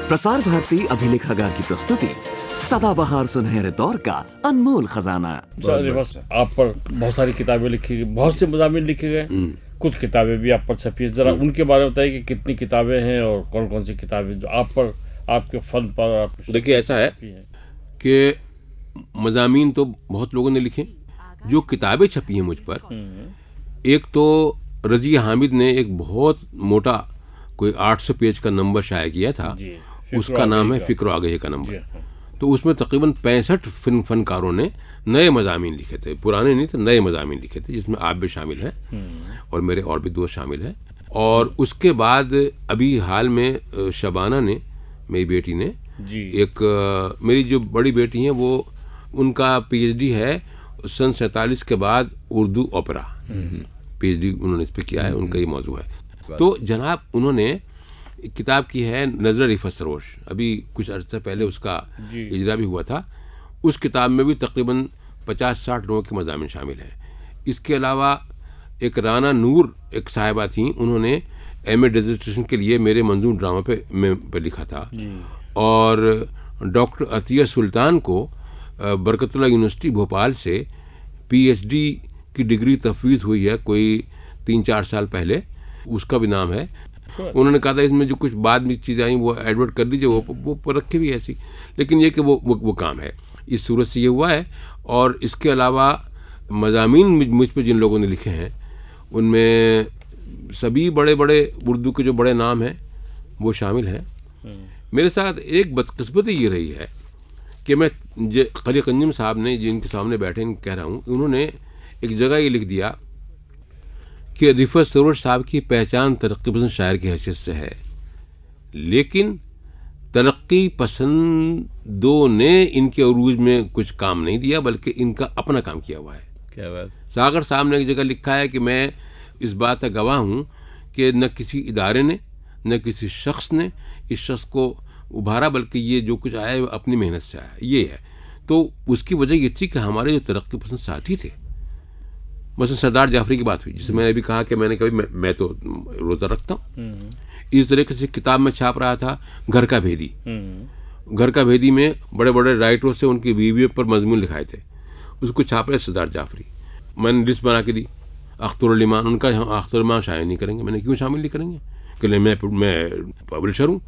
प्रसार भारती अभिलेखागार की प्रस्तुति सदाबहार सुनहरे दौर का अनमोल खजाना। बस आप पर बहुत सारी किताबें लिखी गई, बहुत से मज़ामीन लिखे गए, कुछ किताबें भी आप पर छपी है। जरा उनके बारे में बताइए कि कितनी किताबें हैं और कौन कौन सी किताबें जो आप पर, आपके फन पर। देखिए, ऐसा है कि मज़ामीन तो बहुत लोगों ने लिखे, जो किताबें छपी हैं मुझ पर, एक तो रज़िया हामिद ने एक बहुत मोटा कोई 800 पेज का नंबर शाया किया था, उसका नाम है फ़िक्र आगही का नंबर। तो उसमें तकरीबन 65 फनकारों ने नए मज़ामीन लिखे थे, पुराने नहीं थे, नए मज़ामीन लिखे थे, जिसमें आप भी शामिल हैं और मेरे और भी दोस्त शामिल हैं। और उसके बाद अभी हाल में शबाना ने, मेरी बेटी ने, एक मेरी जो बड़ी बेटी हैं वो, उनका PhD है सन 47 के बाद उर्दू ओपेरा, PhD उन्होंने इस पर किया है, उनका ये मौजू है। तो जनाब उन्होंने किताब की है नज़र रिफ़त सरोश, अभी कुछ अर्सा पहले उसका इजरा भी हुआ था। उस किताब में भी तकरीबन 50-60 लोगों के मज़ामीन शामिल हैं। इसके अलावा एक राना नूर एक साहिबा थी, उन्होंने MA डिज़र्टेशन के लिए मेरे मंजूर ड्रामा पे लिखा था। और डॉक्टर अतिया सुल्तान को बरकतुल्लाह यूनिवर्सिटी भोपाल से PhD की डिग्री तफवीज़ हुई है कोई 3-4 साल पहले, उसका भी नाम है। उन्होंने कहा था इसमें जो कुछ बाद में चीज़ें आई वो एडवर्ट कर दीजिए, वो रखी भी ऐसी, लेकिन ये कि वो काम है, इस सूरत से ये हुआ है। और इसके अलावा मज़ामीन मुझ पर जिन लोगों ने लिखे हैं उनमें सभी बड़े बड़े उर्दू के जो बड़े नाम हैं वो शामिल हैं। मेरे साथ एक बदकिस्मती ये रही है कि मैं क़ली कंजम साहब ने, जिनके सामने बैठे कह रहा हूँ, उन्होंने एक जगह ये लिख दिया कि रिफ़त सरोश साहब की पहचान तरक्की पसंद शायर की हैसियत से है, लेकिन तरक्की पसंदों ने इनके अरूज में कुछ काम नहीं दिया, बल्कि इनका अपना काम किया हुआ है। क्या बात। सागर साहब ने एक जगह लिखा है कि मैं इस बात का गवाह हूँ कि न किसी इदारे ने, न किसी शख्स ने इस शख्स को उभारा, बल्कि ये जो कुछ आया है अपनी मेहनत से आया, ये है। तो उसकी वजह ये थी कि हमारे जो तरक्की पसंद साथी थे, मसलन सरदार जाफरी की बात हुई, जिसे मैंने अभी कहा कि मैंने कभी मैं तो रोज़ा रखता हूँ। इस तरीके से किताब में छाप रहा था घर का भेदी। घर का भेदी में बड़े बड़े राइटरों से उनकी बीवियों पर मजमून लिखाए थे, उसको छाप रहे सरदार जाफरी। मैंने लिस्ट बना के दी, अख्तर इमान, उनका अख्तर इमान शामिल नहीं करेंगे। मैंने क्यों शामिल नहीं करेंगे? कि मैं पब्लिशर हूँ,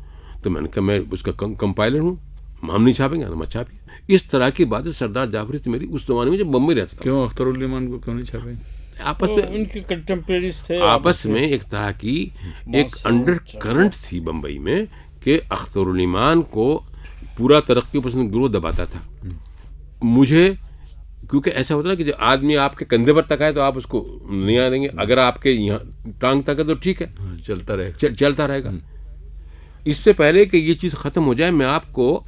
तो मैंने कहा मैं उसका कंपाइलर हूँ, हम नहीं छापेंगे, हम छापिए। इस तरह की बातें सरदार जाफरी से मेरी उस जमाने में जब बम्बई रहता था। क्यों अख्तर इमान को क्यों नहीं छापेंगे? आपस में उनके कंटेम्परेरीज थे, आपस में एक तरह की एक अंडर करंट थी बम्बई में कि अख्तर इमान को पूरा तरक्की पसंद गिरोह दबाता था। मुझे, क्योंकि ऐसा होता है कि जब आदमी आपके कंधे पर तक आए तो आप उसको नहीं आएंगे, अगर आपके यहाँ टांग तक है तो ठीक है, चलता रहेगा। इससे पहले कि ये चीज़ ख़त्म हो जाए, मैं आपको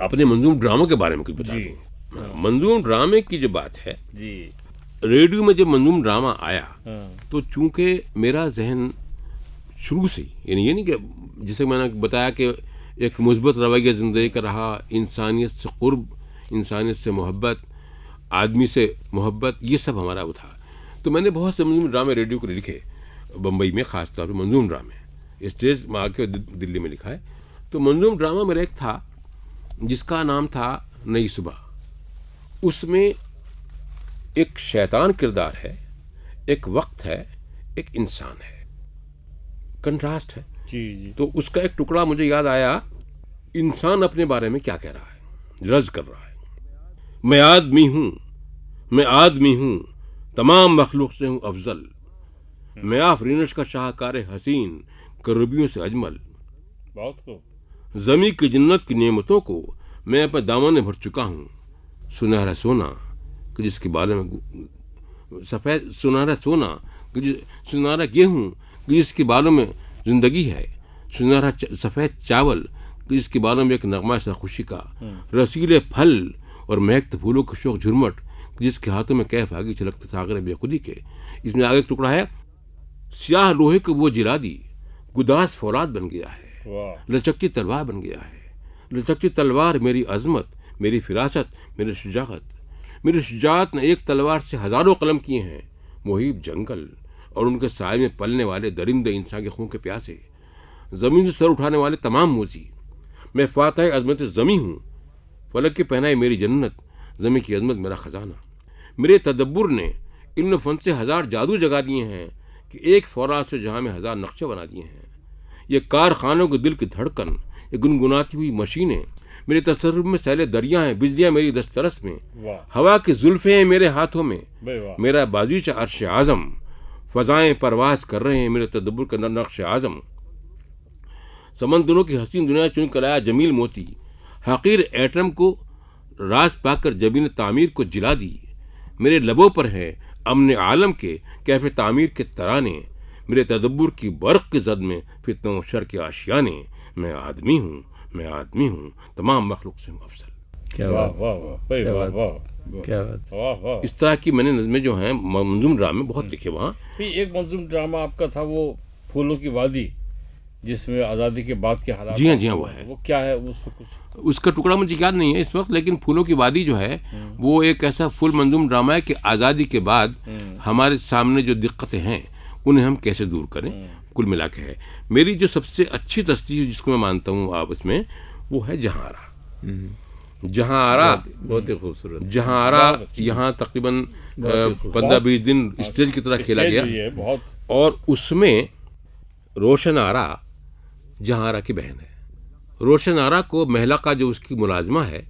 अपने मंजूम ड्रामों के बारे में कुछ बता दूँ। मंजूम ड्रामे की जो बात है, रेडियो में जब मंजूम ड्रामा आया तो चूंकि मेरा जहन शुरू से, यानी ये नहीं कि जिसे मैंने बताया कि एक मुस्बत रवैया ज़िंदगी का रहा, इंसानियत से क़ुर्ब, इंसानियत से मोहब्बत, आदमी से मोहब्बत, ये सब हमारा वो था। तो मैंने बहुत से मंजूम ड्रामे रेडियो को लिखे बम्बई में, ख़ास तौर पर मंजूम ड्रामे स्टेज में आके दिल्ली में लिखा है। तो मंजूम ड्रामा मेरा एक था जिसका नाम था नई सुबह। उसमें एक शैतान किरदार है, एक वक्त है, एक इंसान है, कंट्रास्ट है। तो उसका एक टुकड़ा मुझे याद आया, इंसान अपने बारे में क्या कह रहा है, रज कर रहा है। मैं आदमी हूँ, तमाम मखलूक से हूँ अफजल, मैं आफरीनश का शाहकार हसीन, करूबियों से अजमल, ज़मी की जन्नत की नेमतों को मैं अपने दामन में भर चुका हूँ। सुनहरा सोना कि जिसके बारे में सफ़ेद, सुनहरा सोना कि सुनहरा गेहूँ कि जिसके बालों में ज़िंदगी है, सुनहरा सफ़ेद चावल कि जिसके बालों में एक नगमा सा खुशी का, रसीले फल और महकते फूलों के शोक झुरमट जिसके हाथों में कैफ आगे छलकते सागर बेखुदी के। इसमें आगे एक टुकड़ा है, स्याह लोहे को वो जिरादी गुदास फौलाद बन गया है, लचकती तलवार बन गया है। लचकती तलवार मेरी अजमत, मेरी फिरासत, मेरी शुजाअत ने एक तलवार से हज़ारों कलम किए हैं। मुहीब जंगल और उनके साए में पलने वाले दरिंदे इंसान के खून के प्यासे, ज़मीन से सर उठाने वाले तमाम मोजी, मैं फातह अजमत ज़मी हूँ, फलक के पहनाए मेरी जन्नत, ज़मी की अजमत मेरा ख़जाना। मेरे तदब्बुर ने इल्म फ़न से हज़ार जादू जगा दिए हैं कि एक फौराद से जहाँ में हज़ार नक्शे बना दिए हैं। ये कारखानों के दिल की धड़कन, ये गुनगुनाती हुई मशीनें, मेरे तसर्रुफ में सैले दरिया हैं, बिजलियाँ मेरी दस्तरस में, हवा की जुल्फ़ें हैं मेरे हाथों में, मेरा बाज़ीचा अर्श आज़म, फ़ज़ाएँ परवास कर रहे हैं मेरे तदब्बुर का नक्श आज़म। समंदरों की हसीन दुनिया चुन कर आया जमील मोती, हकीर एटम को राज पाकर जबीन तामीर को जिला दी। मेरे लबों पर है अमन आलम के कैफ़े तामीर के तराने, मेरे तदब्बुर की बर्क़ की जद में फितनों शर के आशियाने। मैं आदमी हूँ, मैं आदमी हूँ, तमाम मखलूक से हूँ अफसल। क्या वाह बात, वाह वाह भाई, क्या वाह बात, वाह क्या बात। वाह वाह। इस तरह की मैंने नज़में जो हैं मंजूम ड्रामे बहुत लिखे वहाँ। भी एक मंजूम ड्रामा आपका था वो फूलों की वादी, जिसमें आज़ादी के बाद के हालात। जी हाँ, वो है। वो क्या है उसको कुछ? उसका टुकड़ा मुझे याद नहीं है इस वक्त, लेकिन फूलों की वादी जो है वो एक ऐसा फुल मंजूम ड्रामा है कि आज़ादी के बाद हमारे सामने जो दिक्कतें हैं उन्हें हम कैसे दूर करें, कुल मिला के है। मेरी जो सबसे अच्छी तस्वीर जिसको मैं मानता हूँ आप इसमें, वो है जहांआरा। जहांआरा बहुत ही खूबसूरत। जहांआरा यहाँ तकरीबन 15-20 दिन स्टेज की तरह खेला स्टेज हुई गया, है बहुत। और उसमें रोशन आरा जहांआरा की बहन है। रोशन आरा को महिला का जो उसकी मुलाजमा है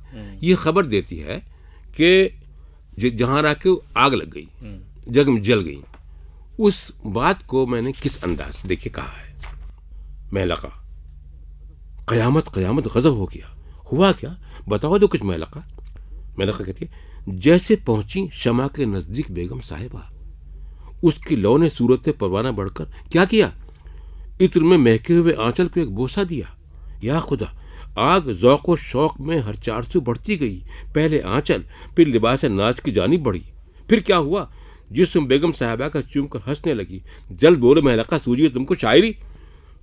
ये खबर देती है कि जहांआरा को आग लग गई, जग में जल गई। उस बात को मैंने किस अंदाज से देखिए कहा है। महिला का क़यामत क़यामत गज़ब हो गया। हुआ क्या, बताओ तो कुछ। महिला का कहती है, जैसे पहुंची शमा के नज़दीक बेगम साहिबा, उसकी लौ ने सूरत परवाना बढ़कर क्या किया, इत्र में महके हुए आंचल को एक बोसा दिया। या खुदा, आग ज़ौक़ व शौक़ में हर 400 बढ़ती गई। पहले आंचल, फिर लिबास नाज की जानी बढ़ी। फिर क्या हुआ, जिसम बेगम साहिबा का चूम कर हंसने लगी। जल्द बोले महिला का, सूझी तुमको शायरी।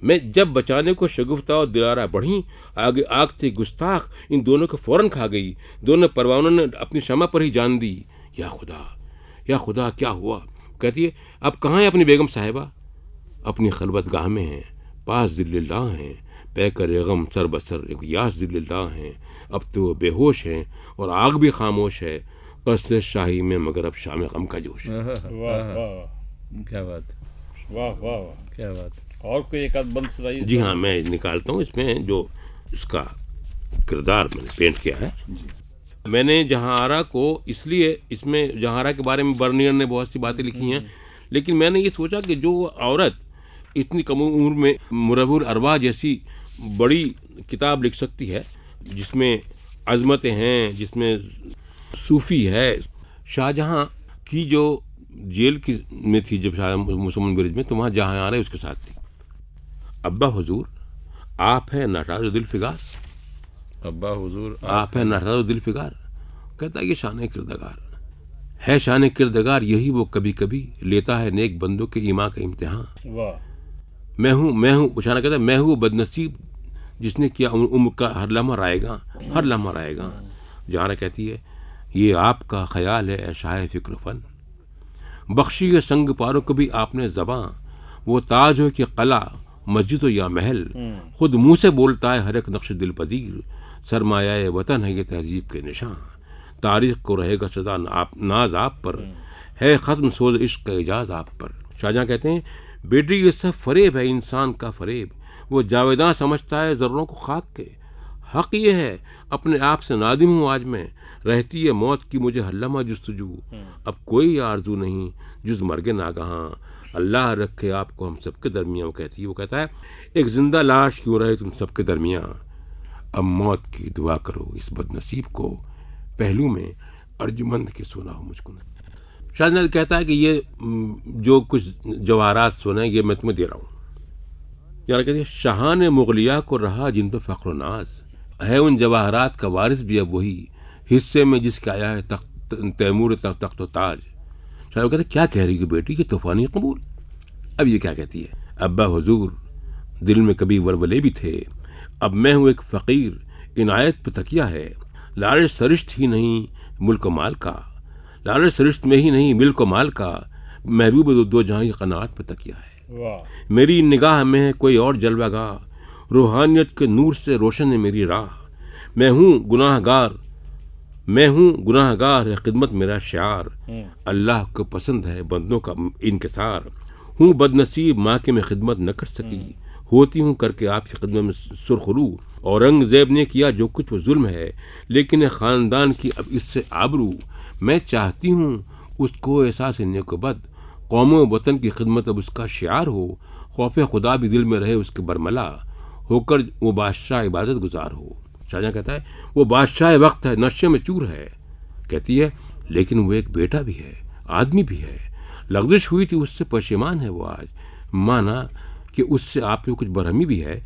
मैं जब बचाने को शगुफ्ता और दिलारा बढ़ी, आगे आग थी गुस्ताख, इन दोनों को फ़ौरन खा गई। दोनों परवानों ने अपनी शमा पर ही जान दी। या खुदा क्या हुआ। कहती है, अब कहाँ है अपनी बेगम साहिबा। अपनी खलबत गाह में हैं, पास ज़िल्लिल्लाह हैं, पैकर गम सर बसर एक यास ज़िल्लिल्लाह हैं। अब तो बेहोश हैं और आग भी खामोश है, कसर शाही में मगर अब शाम गम का जोश है। वाह वाह, क्या बात, वाह वाह वाह, क्या बात। और कोई एक आध बंद सुनाइए। जी हाँ, मैं निकालता हूँ इसमें जो इसका किरदार मैंने पेंट किया है। मैंने जहांआरा को इसलिए, इसमें जहांआरा के बारे में बर्नियर ने बहुत सी बातें लिखी हैं, लेकिन मैंने ये सोचा कि जो औरत इतनी कम उम्र में मुरब्बुल अरवाह जैसी बड़ी किताब लिख सकती है, जिसमें अज़मतें हैं, जिसमें सूफ़ी है। शाहजहाँ की जो जेल की में थी जब शाह मुसलमान ब्रिज में, तो वहाँ जहांआरा उसके साथ थी। अब्बा हुजूर आप है नाटाज़ दिल फिगार, अब्बा हुजूर आप है नाटाज़ दिल फिगार। कहता है ये शान किरदगार है, शान किरदगार यही वो कभी कभी लेता है नेक बंदों के ईमान का इम्तिहान। वाह। मैं हूँ शाना कहता है, मैं हूँ बदनसीब जिसने किया उम्र का हर लम्हा राएगा, हर लम्हा राएगा। जहांआरा कहती है, ये आपका ख्याल है ऐ शाह फ़िक्र फ़न, बख्शी है संग पारों को भी आपने ज़बां। वो ताज हो कि कला मस्जिद हो या महल, खुद मुँह से बोलता है हर एक नक्श दिल पजीर। सरमाया वतन है ये तहजीब के निशान, तारीख़ को रहेगा सदा नाज आप पर, है ख़त्म सोज इश्क का एजाज़ आप पर। शाहजहाँ कहते हैं, बेटी ये सब फ़रेब है इंसान का फ़रेब, वो जावेदां समझता है ज़र्रों को खाक के। हक़ ये है अपने आप से नादिम हूँ आज मैं, रहती है मौत की मुझे हर लम्हा जुस्तजू। अब कोई आरजू नहीं जुज़ मर्गे नागहां, अल्लाह रखे आपको हम सबके दरमियाँ। वो कहता है, एक ज़िंदा लाश क्यों रहे तुम सबके दरमियाँ, अब मौत की दुआ करो इस बदनसीब को, पहलू में अर्जुमंद के सोना हो मुझको न। शाहजहाँ कहता है कि ये जो कुछ जवाहरात सोना ये मैं तुम्हें दे रहा हूँ। यानी कहती है, शाहान मुगलिया को रहा जिन पर फ़ख्र नाज, है उन जवाहरात का वारिस भी अब वही, हिस्से में जिसका आया है तैमूर तख्त व ताज। शाह कहते, क्या कह रही है बेटी, ये तूफ़ानी कबूल। अब ये क्या कहती है, अब्बा हुजूर दिल में कभी वलवले भी थे, अब मैं हूँ एक फ़कीर, इनायत पे तकिया है। लालच सरिश्त ही नहीं मुल्क माल का, लालच सरिश्त में ही नहीं मिल्क माल का, महबूब दो जहाँ की क़नाअत पे तकिया है। वाह। मेरी निगाह में है कोई और जलवागाह, रूहानियत के नूर से रोशन है मेरी राह। मैं हूँ गुनाहगार है खिदमत मेरा शियार। अल्लाह को पसंद है बंदों का इनकिसार। हूँ बदनसीब माँ के मैं खिदमत न कर सकी, होती हूँ करके आपकी खिदमत में सुरखरू। औरंगजेब ने किया जो कुछ वो जुल्म है, लेकिन ख़ानदान की अब इससे आबरू। मैं चाहती हूँ उसको एहसास नेकोबद, कौमों वतन की खिदमत अब उसका शियार हो। खौफ खुदा भी दिल में रहे उसके बरमला, होकर वो बादशाह इबादत गुजार हो। शाहजहाँ कहता है वो बादशाह वक्त है, नशे में चूर है। कहती है लेकिन वो एक बेटा भी है, आदमी भी है। लग़ज़िश हुई थी उससे पशेमान है वो आज। माना कि उससे आप में कुछ बरहमी भी है,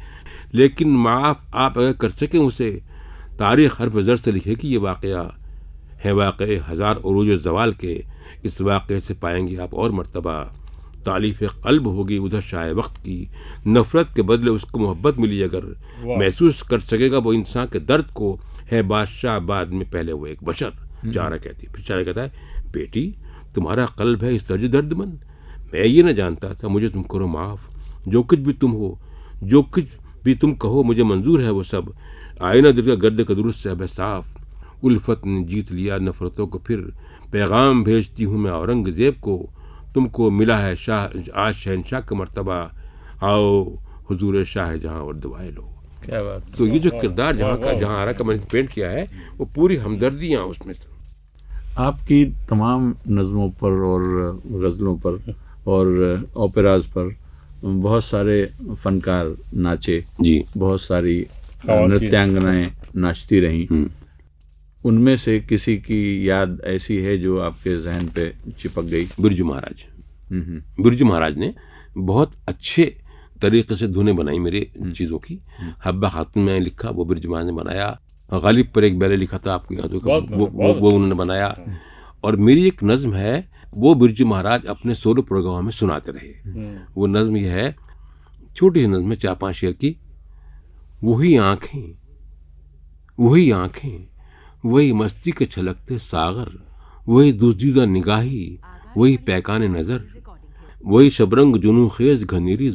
लेकिन माफ़ आप अगर कर सकें उसे, तारीख़ हर्फ ज़र से लिखे कि ये वाक़या है वाक़े हज़ार उरूज ज़वाल के। इस वाक़े से पाएंगे आप और मर्तबा तालीफ़ क़ल्ब होगी उधर शाह वक्त की। नफ़रत के बदले उसको मोहब्बत मिली, अगर महसूस कर सकेगा वो इंसान के दर्द को। है बादशाह बाद में पहले वो एक बशर। जारा कहती, फिर शाह कहता है बेटी तुम्हारा क़ल्ब है इस दर्ज दर्दमंद, मैं ये न जानता था। मुझे तुम करो माफ़, जो कुछ भी तुम हो, जो कुछ भी तुम कहो मुझे मंजूर है वो सब। आईना दिल का गर्द का दुरुस्त से अब साफ़, उल्फत ने जीत लिया नफ़रतों को फिर। पैगाम भेजती हूँ मैं औरंगज़ेब को, तुमको मिला है शाह आज शहनशाह का मर्तबा। आओ हुजूर शाह जहाँ और दुआएं लो। क्या बात। तो ये जो किरदार जहाँ आरा का मैंने पेंट किया है वो पूरी हमदर्दियाँ उसमें। आपकी तमाम नज़मों पर और गज़लों पर और ओपेराज पर बहुत सारे फनकार नाचे जी, बहुत सारी नृत्यांगनाएं नाचती रहीं। उनमें से किसी की याद ऐसी है जो आपके जहन पे चिपक गई? बिरजू महाराज। बिरजू महाराज ने बहुत अच्छे तरीके से धुनें बनाई मेरे चीज़ों की। हब्बा खातून में लिखा वो बिरजू महाराज ने बनाया। गालिब पर एक बैले लिखा था आपकी यादों का, वो उन्होंने बनाया। और मेरी एक नज़्म है वो बिरजू महाराज अपने सोलो प्रोग्राम में सुनाते रहे। वो नज़्म ये है, छोटी सी नज़्म है 4-5 शेर की। वही आँखें वही मस्ती के छलकते सागर, वही दुज़दीदा निगाही वही पैकाने नज़र, वही शबरंग जुनू खेज घनेरी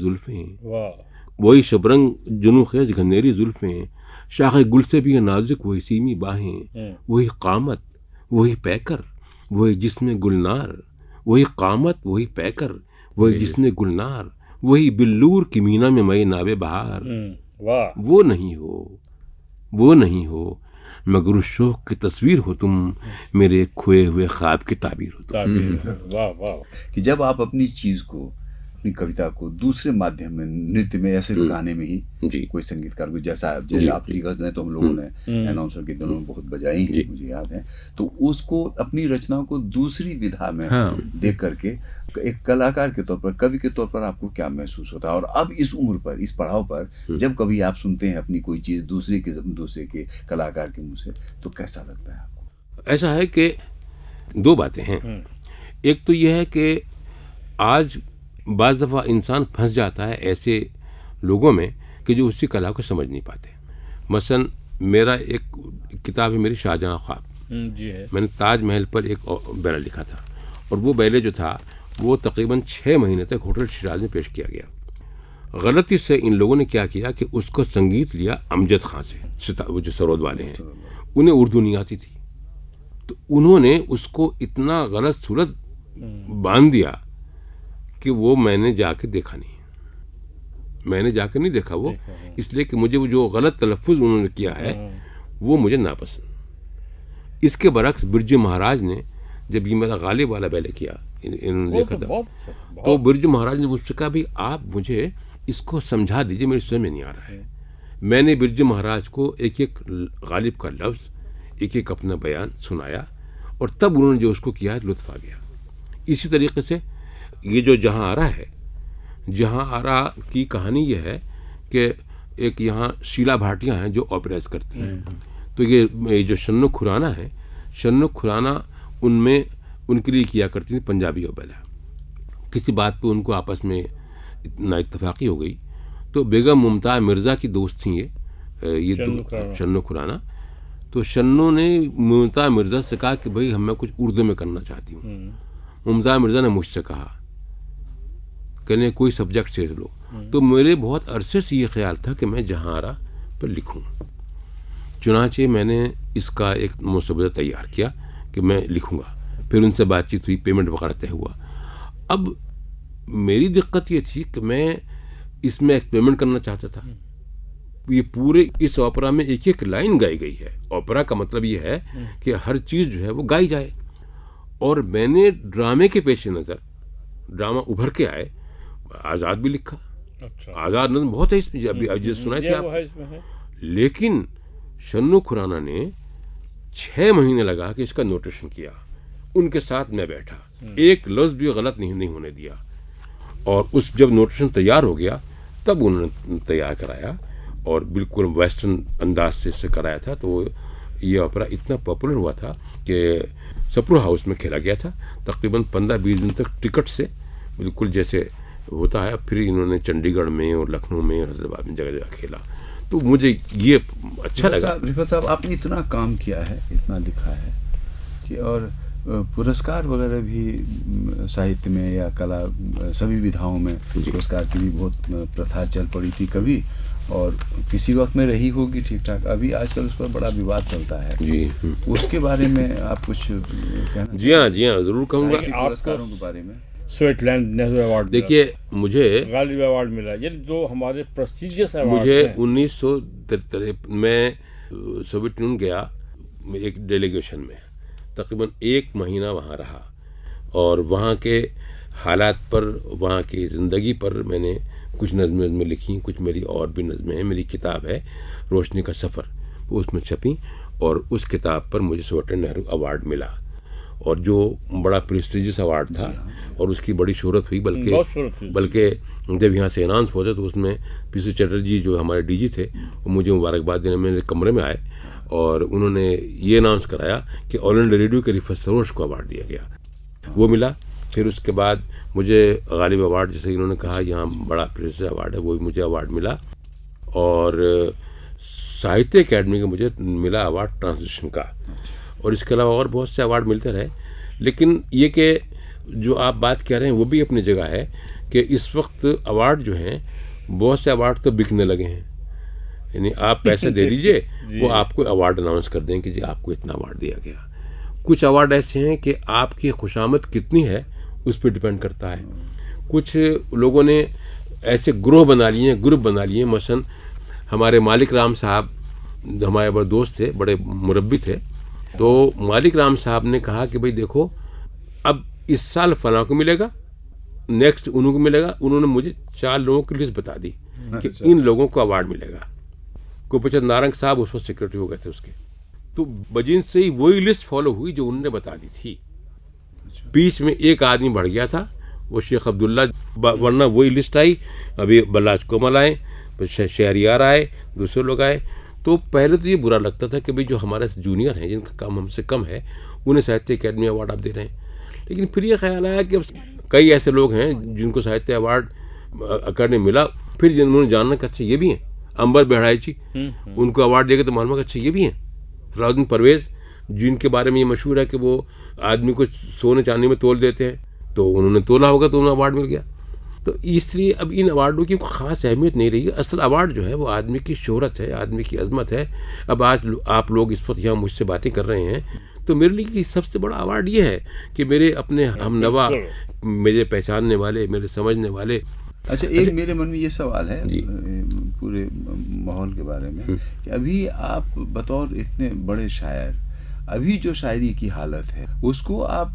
जुल्फ़ें, शाख़े गुल से भी नाजुक वही सीमी बाहें। वही क़ामत वही पैकर वही जिस्म गुलनार, वही क़ामत वही पैकर वही जिस्म गुलनार, वही बिल्लूर की मीना में मई नावे बहार। वो नहीं हो मगर उस शौक़ की तस्वीर हो तुम, मेरे खोए हुए ख्वाब की ताबीर हो तुम। वाह वाह। कि जब आप अपनी चीज़ को, अपनी कविता को दूसरे माध्यम में, नृत्य में, ऐसे गाने में ही कोई संगीतकार को, जैसे आपकी गज़लें तो हम लोगों ने अनाउंसर के दिनों में बहुत बजाई हैं, मुझे याद है, तो उसको अपनी रचनाओं को दूसरी विधा में देख करके एक कलाकार के तौर पर, कवि के तौर पर आपको क्या महसूस होता है? और अब इस उम्र पर, इस पड़ाव पर, जब कभी आप सुनते हैं अपनी कोई चीज़ दूसरे के कलाकार के मुँह से, तो कैसा लगता है आपको? ऐसा है कि दो बातें हैं। एक तो यह है कि आज बाज़ दफ़ा इंसान फंस जाता है ऐसे लोगों में कि जो उसकी कला को समझ नहीं पाते। मसलन मेरा एक किताब है मेरी शाहजहाँ ख्वाब, जी है। मैंने ताजमहल पर एक बैला लिखा था, और वो बैले जो था वो तकरीबन 6 महीने तक होटल शिराज में पेश किया गया। गलती से इन लोगों ने क्या किया कि उसको संगीत लिया अमजद खां से, वो जो सरोद वाले हैं, उन्हें उर्दू नहीं आती थी, तो उन्होंने उसको इतना गलत सूरत बांध दिया कि वो मैंने जाके देखा नहीं देखा वो, इसलिए कि मुझे वो जो गलत तलफ़्फ़ुज़ उन्होंने किया है वो मुझे नापसंद। इसके बरक्स बिरजू महाराज ने जब ये मेरा गालिब वाला बैले किया, इन्होंने देखा था, तो बिरजू महाराज ने मुझसे कहा भी आप मुझे इसको समझा दीजिए, मेरी समझ में नहीं आ रहा है। मैंने बिरजू महाराज को एक एक गालिब का लफ्ज़, एक एक अपना बयान सुनाया, और तब उन्होंने जो उसको किया है लुत्फ़ आ गया। इसी तरीके से ये जो जहाँ आरा है, जहाँ आरा की कहानी ये है कि एक यहाँ शीला भाटिया हैं जो ऑपरेट करती हैं, तो ये जो शन्नो खुराना है, शन्नो खुराना उनमें उनके लिए किया करती थी पंजाबी ओपेरा। किसी बात पे उनको आपस में ना इत्तफाक़ी हो गई, तो बेगम मुमताज़ मिर्ज़ा की दोस्त थी ये शन्नो खुराना, तो शन्नो ने मुमताज़ मिर्ज़ा से कहा कि भाई मैं कुछ उर्दू में करना चाहती हूँ। मुमताज़ मिर्ज़ा ने मुझसे कहा कहने कोई सब्जेक्ट से लो, तो मेरे बहुत अरसे से ये ख्याल था कि मैं जहारा पर लिखूं। चुनांचे मैंने इसका एक मुसवदा तैयार किया कि मैं लिखूंगा। फिर उनसे बातचीत हुई, पेमेंट वगैरह तय हुआ। अब मेरी दिक्कत ये थी कि मैं इसमें एक्सपेरिमेंट करना चाहता था। ये पूरे इस ओपेरा में एक एक लाइन गाई गई है। ओपेरा का मतलब ये है कि हर चीज़ जो है वो गाई जाए। और मैंने ड्रामे के पेश नज़र, ड्रामा उभर के आए, आज़ाद भी लिखा। अच्छा। आज़ाद नज़र बहुत है इसमें, अभी सुनाई थी आप। लेकिन शन्नू खुराना ने 6 महीने लगा कि इसका नोटेशन किया। उनके साथ मैं बैठा, एक लफ्ज़ भी गलत नहीं होने दिया। और उस जब नोटेशन तैयार हो गया तब उन्होंने तैयार कराया और बिल्कुल वेस्टर्न अंदाज से इसे कराया था। तो ये ओपेरा इतना पॉपुलर हुआ था कि सप्रू हाउस में खेला गया था। तकरीबन 15-20 दिन तक टिकट से बिल्कुल जैसे होता है। फिर इन्होंने चंडीगढ़ में और लखनऊ में और हैदराबाद में जगह जगह खेला। तो मुझे ये अच्छा लगा। रिफत साहब, आपने इतना काम किया है, इतना लिखा है कि और पुरस्कार वगैरह भी साहित्य में या कला सभी विधाओं में पुरस्कार की भी बहुत प्रथा चल पड़ी थी कभी, और किसी वक्त में रही होगी ठीक ठाक। अभी आजकल उस पर बड़ा विवाद चलता है जी। उसके बारे में आप कुछ कहना? जी हाँ ज़रूर कहूँगा। पुरस्कारों के बारे में स्विट्जरलैंड नेहरू अवार्ड, देखिए मुझे गालिब अवार्ड मिला, ये जो हमारे प्रेस्टिजियस अवार्ड मुझे हैं। 1973 में सोवियत यूनियन गया एक डेलीगेशन में, तकरीबन 1 महीना वहाँ रहा और वहाँ के हालात पर, वहाँ की ज़िंदगी पर मैंने कुछ नज़में लिखी। कुछ मेरी और भी नज़में हैं। मेरी किताब है रोशनी का सफ़र, वो उसमें छपी और उस किताब पर मुझे जवाहरलाल नेहरू अवार्ड मिला और जो बड़ा प्रेस्टिजियस अवार्ड था और उसकी बड़ी शोहरत हुई। बल्कि जब यहाँ से अनाउंस हुआ था तो उसमें पीसी चटर्जी जो हमारे डीजी थे वो मुझे मुबारकबाद देने मेरे कमरे में आए और उन्होंने ये अनाउंस कराया कि ऑल इंडिया रेडियो के रिफत सरोज को अवार्ड दिया गया, वो मिला। फिर उसके बाद मुझे गालिब अवार्ड, जैसे इन्होंने कहा यहाँ बड़ा प्रेस्टिजियस अवार्ड है, वो भी मुझे अवार्ड मिला। और साहित्य अकेडमी का मुझे मिला अवार्ड ट्रांसलेशन का। और इसके अलावा और बहुत से अवार्ड मिलते रहे। लेकिन ये कि जो आप बात कह रहे हैं वो भी अपनी जगह है कि इस वक्त अवार्ड जो हैं, बहुत से अवार्ड तो बिकने लगे हैं। यानी आप पैसे दे दीजिए वो आपको अवार्ड अनाउंस कर दें कि जी आपको इतना अवार्ड दिया गया। कुछ अवार्ड ऐसे हैं कि आपकी खुशामद कितनी है उस पर डिपेंड करता है। कुछ लोगों ने ऐसे ग्रोह बना लिए हैं, ग्रुप बना लिए हैं। मसलन हमारे मालिक राम साहब हमारे बड़े दोस्त थे, बड़े मुरब्बी थे। तो मालिक राम साहब ने कहा कि भाई देखो अब इस साल फलां को मिलेगा, नेक्स्ट उन्हों को मिलेगा। उन्होंने मुझे 4 लोगों की लिस्ट बता दी कि इन लोगों को अवार्ड मिलेगा। गोपीचंद नारंग साहब उस वक्त सेक्रेटरी हो गए थे उसके। तो बजिन से ही वही लिस्ट फॉलो हुई जो उन्होंने बता दी थी। बीच में एक आदमी बढ़ गया था, वो शेख अब्दुल्ला, वरना वही लिस्ट आई। अभी बल्लाज कोमल आए, फिर शहरियार आए, दूसरे लोग आए। तो पहले तो ये बुरा लगता था कि भाई जो हमारे जूनियर हैं, जिनका काम हमसे कम है, उन्हें साहित्य अकेडमी अवार्ड आप दे रहे हैं। लेकिन फिर ये ख्याल आया कि अब कई ऐसे लोग हैं जिनको साहित्य अवार्ड अकेडमी मिला, फिर जिन्होंने जानना कि अच्छा ये भी हैं। अंबर बेहड़ाई जी, उनको अवार्ड देगा तो मालूम अच्छा ये भी हैं। सलाउद्दीन परवेज़, जिनके बारे में ये मशहूर है कि वो आदमी को सोने चांदी में तोल देते हैं, तो उन्होंने तोला होगा तो उन्हें अवार्ड मिल गया। तो इसलिए अब इन अवार्डों की ख़ास अहमियत नहीं रही है। असल अवार्ड जो है वो आदमी की शोहरत है, आदमी की अजमत है। अब आज आप लोग इस वक्त यहाँ मुझसे बातें कर रहे हैं, तो मेरे लिए सबसे बड़ा अवार्ड ये है कि मेरे अपने हमनवा, मेरे पहचानने वाले, मेरे समझने वाले। अच्छा, एक मेरे मन में ये सवाल है पूरे माहौल के बारे में कि अभी आप बतौर इतने बड़े शायर, अभी जो शायरी की हालत है उसको आप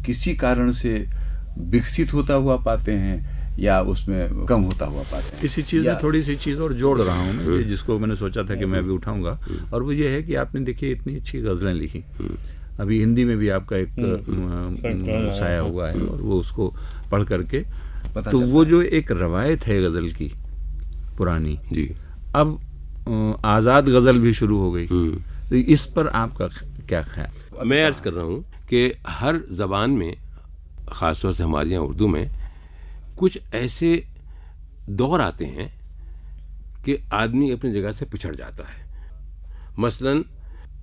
किसी कारण से विकसित होता हुआ पाते हैं या उसमें कम होता हुआ पाते हैं? इसी चीज़ में थोड़ी सी चीज़ और जोड़ रहा हूँ मैं, जिसको मैंने सोचा था कि मैं भी उठाऊंगा। और वो ये है कि आपने देखिए इतनी अच्छी गज़लें लिखी, अभी हिंदी में भी आपका एक शाया हुआ है और वो उसको पढ़ करके तो वो जो एक रवायत है गज़ल की पुरानी जी, अब आज़ाद गज़ल भी शुरू हो गई। तो इस पर आपका क्या ख्याल? मैं अर्ज़ कर रहा हूँ कि हर ज़बान में, ख़ासतौर से हमारे यहाँ उर्दू में, कुछ ऐसे दौर आते हैं कि आदमी अपनी जगह से पिछड़ जाता है। मसलन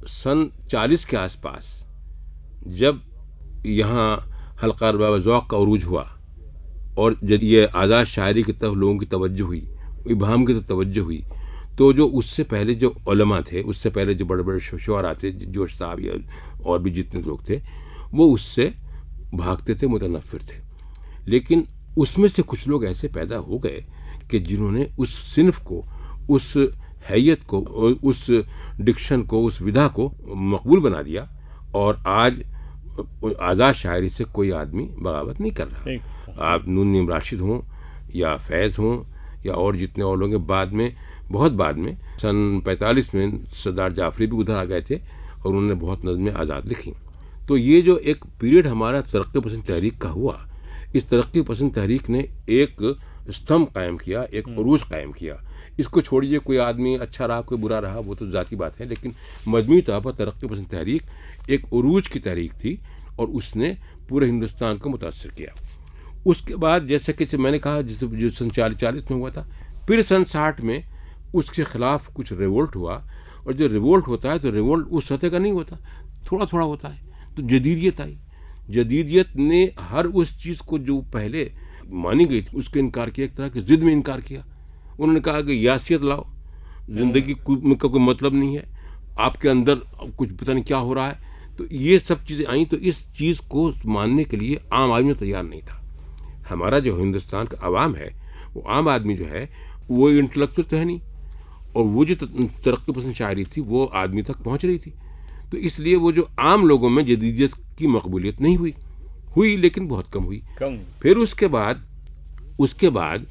सन 40 के आसपास जब यहाँ हल्का रबाब ज़ौक़ का उरूज हुआ और जब ये आज़ाद शायरी की तरफ लोगों की तवज्जो हुई, इबाहम की तरफ तवज्जो हुई, तो जो उससे पहले जो उलमा थे, उससे पहले जो बड़े बड़े शुअरा थे, जोश साहब या और भी जितने लोग थे, वो उससे भागते थे, मुतनफ़िर थे। लेकिन उसमें से कुछ लोग ऐसे पैदा हो गए कि जिन्होंने उस सिन्फ को, उस हैयत को, उस डिक्शन को, उस विधा को मकबूल बना दिया, और आज आज़ाद शायरी से कोई आदमी बगावत नहीं कर रहा। आप नून नीम राशिद हों या फैज़ हों या और जितने और लोग हैं, बाद में, बहुत बाद में, सन 45 में सरदार जाफरी भी उधर आ गए थे और उन्होंने बहुत नज़में आज़ाद लिखी। तो ये जो एक पीरियड हमारा तरक्की पसंद तहरीक का हुआ, इस तरक्की पसंद तहरीक ने एक स्तंभ कायम किया, एक उरूज कायम किया। इसको छोड़िए, कोई आदमी अच्छा रहा, कोई बुरा रहा, वो तो ज़ाती बात है, लेकिन मजमूई तौर पर तरक्की पसंद तहरीक एक उरूज की तहरीक थी और उसने पूरे हिंदुस्तान को मुतासर किया। उसके बाद जैसे कि मैंने कहा, जैसे जो सन 40 में हुआ था, फिर सन 60 में उसके ख़िलाफ़ कुछ रिवोल्ट हुआ, और जो रिवोल्ट होता है तो रिवोल्ट उस सतह का नहीं होता, थोड़ा थोड़ा होता है। तो जदीदियत आई, जदीदियत ने हर उस चीज़ को जो पहले मानी गई थी उसका इनकार किया, एक तरह की ज़िद में इनकार किया। उन्होंने कहा कि यासियत लाओ, ज़िंदगी का कोई मतलब नहीं है, आपके अंदर कुछ पता नहीं क्या हो रहा है। तो ये सब चीज़ें आई, तो इस चीज़ को मानने के लिए आम आदमी तैयार नहीं था। हमारा जो हिंदुस्तान का आवाम है, वो आम आदमी जो है वो इंटेलेक्चुअल तो है नहीं, और वो जो तरक्की पसंद शायरी थी वो आदमी तक पहुंच रही थी। तो इसलिए वो जो आम लोगों में जदीदियत की मकबूलियत नहीं हुई लेकिन बहुत कम हुई। फिर उसके बाद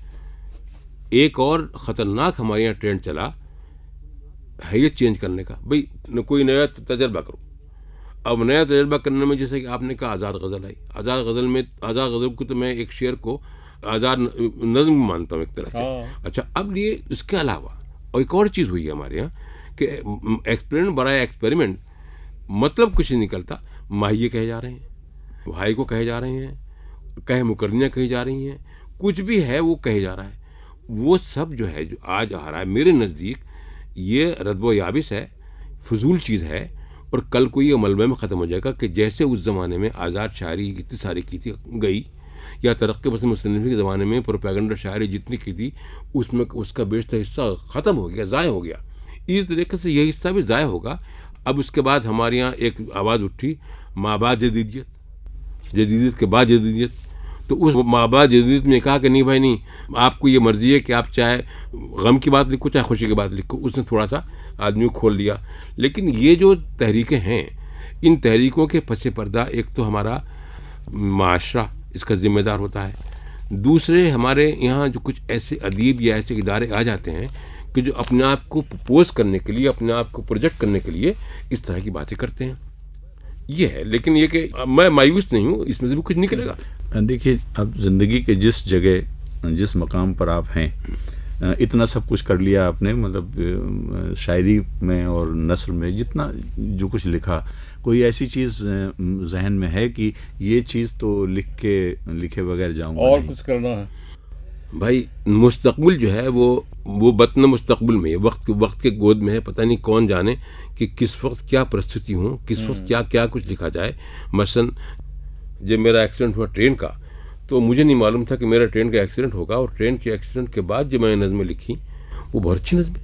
एक और ख़तरनाक हमारे यहाँ ट्रेंड चला हैयत चेंज करने का। भाई कोई नया तजर्बा करो। अब नया तजर्बा करने में, जैसे कि आपने कहा, आज़ाद गज़ल आई। आज़ाद गज़ल को तो मैं एक शेर को आज़ाद नज़्म मानता हूँ एक तरह से। अच्छा, अब ये इसके अलावा और एक और चीज़ हुई है हमारे यहाँ कि एक्सपेरिमेंट बराए एक्सपेरिमेंट, मतलब कुछ नहीं निकलता। माहिए कहे जा रहे हैं, भाई को कहे जा रहे हैं, कहे मुकर्नियाँ कही जा रही हैं, कुछ भी है वो कहे जा रहा है। वो सब जो है, जो आज आ रहा है, मेरे नज़दीक ये रद्बो याबिस है, फजूल चीज़ है, और कल को ये मलबे में ख़त्म हो जाएगा कि जैसे उस ज़माने में आज़ाद शायरी इतनी सारी की थी गई, या तरक्की पसंद मुस्लिम के ज़माने में प्रोपेगेंडा शायरी जितनी की थी उसमें उसका बेशतर हिस्सा ख़त्म हो गया, ज़ाय हो गया। इस तरीके से ये हिस्सा भी ज़ाय होगा। अब उसके बाद हमारे यहाँ एक आवाज़ उठी, माबाद जदीदियत, जदीदियत के बाद जदीदियत। तो उस माबाद जदीदियत में कहा कि नहीं भाई नहीं, आपको ये मर्ज़ी है कि आप चाहे गम की बात लिखो चाहे खुशी की बात लिखो। उसने थोड़ा सा आदमी को खोल दिया। लेकिन ये जो तहरीकें हैं, इन तहरीकों के पसे पर्दा एक तो हमारा माशरा इसका ज़िम्मेदार होता है, दूसरे हमारे यहाँ जो कुछ ऐसे अदीब या ऐसे इदारे आ जाते हैं कि जो अपने आप को प्रपोज करने के लिए, अपने आप को प्रोजेक्ट करने के लिए इस तरह की बातें करते हैं। ये है। लेकिन ये कि मैं मायूस नहीं हूँ, इसमें से भी कुछ निकलेगा। देखिए, अब ज़िंदगी के जिस जगह, जिस मकाम पर आप हैं, इतना सब कुछ कर लिया आपने, मतलब शायरी में और नस्र में जितना जो कुछ लिखा, कोई ऐसी चीज़ जहन में है कि ये चीज़ तो लिखे बगैर जाऊंगा और नहीं? कुछ करना है भाई, मुस्तकबिल जो है वो बतन मुस्तकबिल में है, वक्त के गोद में है। पता नहीं कौन जाने कि किस वक्त क्या परिस्थिति हो, किस वक्त क्या कुछ लिखा जाए। मसलन जब मेरा एक्सीडेंट हुआ ट्रेन का, तो मुझे नहीं मालूम था कि मेरा ट्रेन का एक्सीडेंट होगा, और ट्रेन के एक्सीडेंट के बाद जो मैंने नज़में लिखी वो बहुत अच्छी नज़में,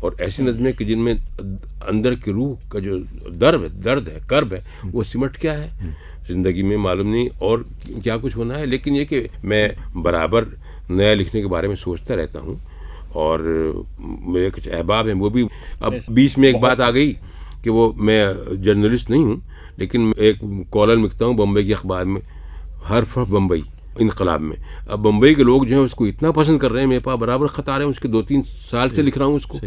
और ऐसी नज़में कि जिनमें अंदर की रूह का जो दर्द है, कर्ब है, वो सिमट क्या है ज़िंदगी में मालूम नहीं और क्या कुछ होना है। लेकिन ये कि मैं बराबर नया लिखने के बारे में सोचता रहता हूँ, और मेरे कुछ अहबाब हैं वो भी। अब बीच में एक बात आ गई कि वो, मैं जर्नलिस्ट नहीं हूँ लेकिन एक कॉलम लिखता हूँ बम्बई के अखबार में, हर्फ बम्बई इनकलाब में। अब बम्बई के लोग जो हैं उसको इतना पसंद कर रहे हैं, मेरे पास बराबर ख़त आ रहे हैं, उसके 2-3 साल से लिख रहा हूँ उसको।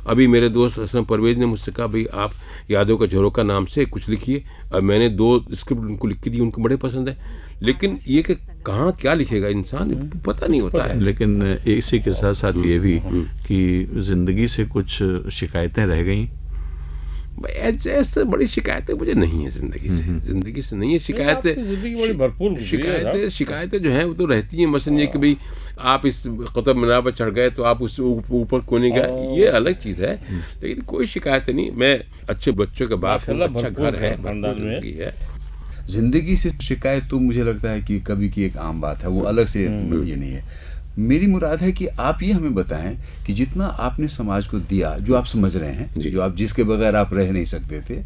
अभी मेरे दोस्त असलम परवेज़ ने मुझसे कहा, भाई आप यादों का झरोका नाम से कुछ लिखिए। अब मैंने 2 स्क्रिप्ट उनको लिख के दी, उनको बड़े पसंद है। लेकिन ये कि कहाँ क्या लिखेगा इंसान, पता नहीं होता है। लेकिन इसी के साथ साथ ये भी कि ज़िंदगी से कुछ शिकायतें रह गई। ऐसे बड़ी शिकायतें मुझे नहीं है ज़िंदगी से नहीं है शिकायतें। शिकायतें जो हैं वो तो रहती हैं। मसलन ये कि भाई आप इस कुतुब मीनार पर चढ़ गए तो आप उससे ऊपर क्यों नहीं गए, ये अलग चीज़ है। लेकिन कोई शिकायतें नहीं। मैं अच्छे बच्चों के बाप हूँ, अच्छा घर है, जिंदगी से शिकायत तो मुझे लगता है कि कभी की एक आम बात है, वो अलग से ये नहीं है। मेरी मुराद है कि आप ये हमें बताएं कि जितना आपने समाज को दिया, जो आप समझ रहे हैं, जो आप जिसके बगैर आप रह नहीं सकते थे,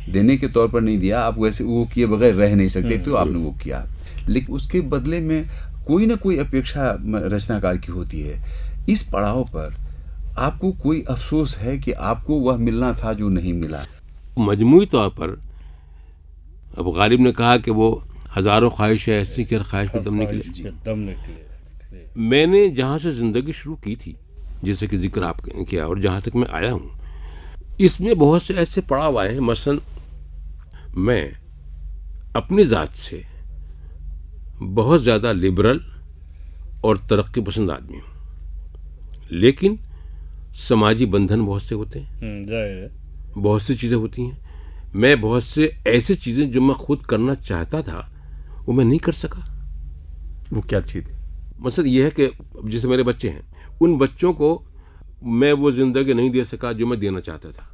देने के तौर पर नहीं दिया, आप वैसे वो किए बगैर रह नहीं सकते, तो आपने वो किया, लेकिन उसके बदले में कोई ना कोई अपेक्षा रचनाकार की होती है। इस पड़ाव पर आपको कोई अफसोस है कि आपको वह मिलना था जो नहीं मिला? मजमूई तौर पर अब गालिब ने कहा कि वो हजारों ख्वाहिशें ऐसी कि ख्वाहिश में दम निकले। मैंने जहाँ से ज़िंदगी शुरू की थी, जैसे कि जिक्र आपने किया, और जहाँ तक मैं आया हूँ, इसमें बहुत से ऐसे पड़ाव आए हैं। मसलन मैं अपनी ज़ात से बहुत ज़्यादा लिबरल और तरक्की पसंद आदमी हूँ, लेकिन समाजी बंधन बहुत से होते हैं, बहुत सी चीज़ें होती हैं। मैं बहुत से ऐसी चीज़ें जो मैं खुद करना चाहता था वो मैं नहीं कर सका। वो क्या चीज़? मतलब ये है कि जैसे मेरे बच्चे हैं, उन बच्चों को मैं वो ज़िंदगी नहीं दे सका जो मैं देना चाहता था।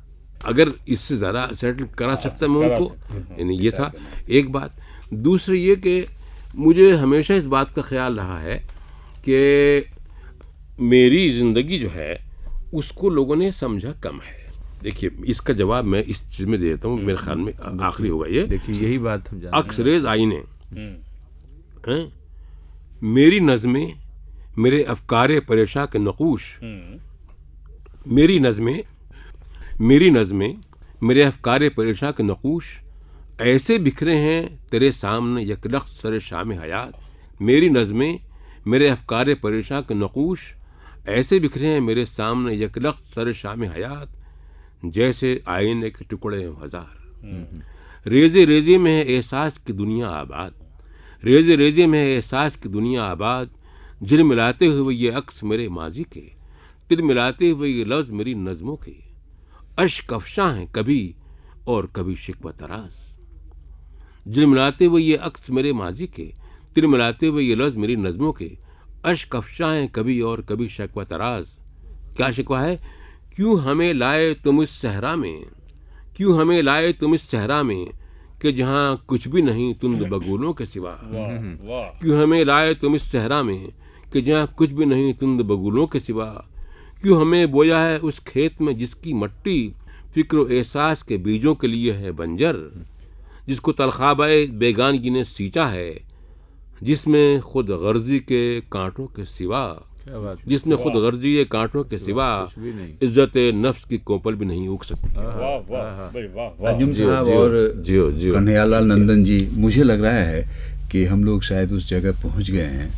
अगर इससे ज़्यादा सेटल करा सकता मैं उनको, यानी ये था एक बात। दूसरी ये कि मुझे हमेशा इस बात का ख्याल रहा है कि मेरी ज़िंदगी जो है उसको लोगों ने समझा कम है। देखिए, इसका जवाब मैं इस चीज़ में दे देता हूँ, मेरे ख्याल में आखिरी होगा ये। देखिए, यही बात हम जानते हैं। अक्सरेज आईने हैं, मेरी नज़में, मेरे अफकारे परेशा के नकूश, मेरी नज़में, मेरे अफकारे परेशा के नकूश ऐसे बिखरे हैं तेरे सामने यकलख्त सर शाम हयात। मेरी नज़में, मेरे अफकारे परेशा के नकूश ऐसे बिखरे हैं मेरे सामने यकलख्त सर शाम हयात, जैसे आईने के टुकड़े हजार। रेज़े रेज़े में है एहसास की दुनिया आबाद, रेज़े रेज़े में है एहसास की दुनिया आबाद। जिल मिलाते हुए ये अक्स मेरे माजी के, तिल मिलाते हुए ये लफ्ज़ मेरी नज़मों के। अश्क अफ़शां हैं कभी और कभी शिकवा तराज़। जिल मिलाते हुए ये अक्स मेरे माजी के, तिल मिलाते हुए ये लफ्ज़ मेरी नज़मों के। अश्क अफ़शां हैं कभी और कभी शिकवा तराज़। क्या शिकवा है? क्यों हमें लाए तुम इस सहरा में, क्यों हमें लाए तुम इस सहरा में, कि जहाँ कुछ भी नहीं तुंद बगुलों के सिवा। क्यों हमें लाए तुम इस सहरा में, कि जहाँ कुछ भी नहीं तुंद बगुलों के सिवा। क्यों हमें बोया है उस खेत में जिसकी मट्टी फिक्र एहसास के बीजों के लिए है बंजर, जिसको तलखाबाए बेगानगी ने सींचा है, जिसमें खुद गर्जी के कांटों के सिवा, जिसमें खुद गर्जी के कांटों के सिवा इज्जत नफ्स की कोपल भी नहीं उग सकती। अंजुम साहब और कन्हैयालाल नंदन जी, मुझे लग रहा है कि हम लोग शायद उस जगह पहुंच गए हैं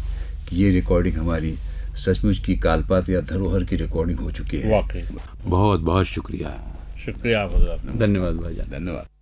कि ये रिकॉर्डिंग हमारी सचमुच की कालपात या धरोहर की रिकॉर्डिंग हो चुकी है। वाकई बहुत बहुत शुक्रिया। शुक्रिया, धन्यवाद भाईजान, धन्यवाद।